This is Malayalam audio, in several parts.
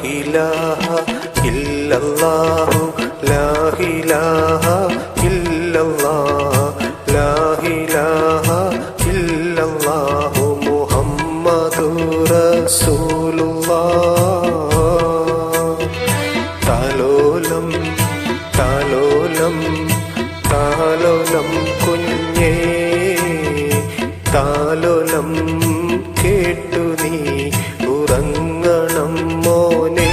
ഇലാഹ ഇല്ലല്ലാഹു ലാ ഇലാഹ ഇല്ലല്ലാഹ് ലാ ഇലാഹ ഇല്ലല്ലാഹു മുഹമ്മദുർ റസൂലുള്ളാഹ്. താലോലം താലോലം താലോലം കുഞ്ഞേ താലോലം കേട്ടു നീ ഉറങ്ങണം മോനെ.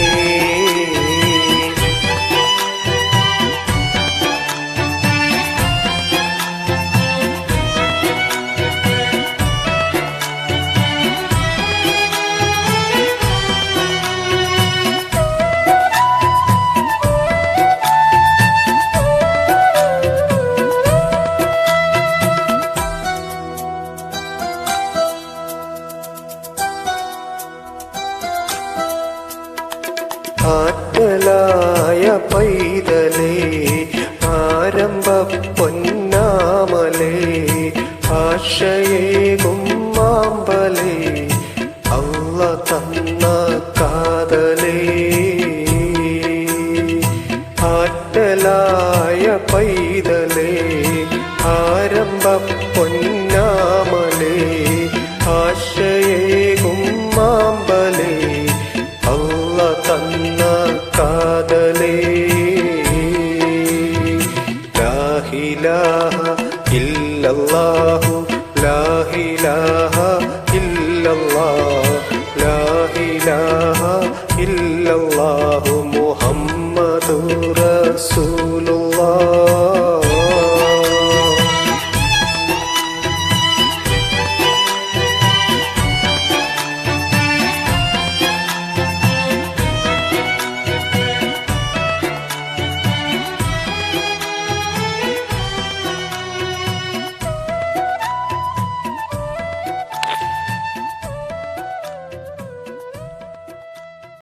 ആറ്റലായ പൈതലേ ആരംഭ പൊന്നാമലേ ആശയേകും മാമ്പലേ അള്ള തന്ന കാതലേ. ആറ്റലായ പൈതലേ ആരംഭ പൊന്നാമലേ ആശയേകും മാമ്പലേ അള്ള തന്ന കാതലേ. ലാ ഇലാഹ ഇല്ലല്ലാഹു ലാ ഇലാഹ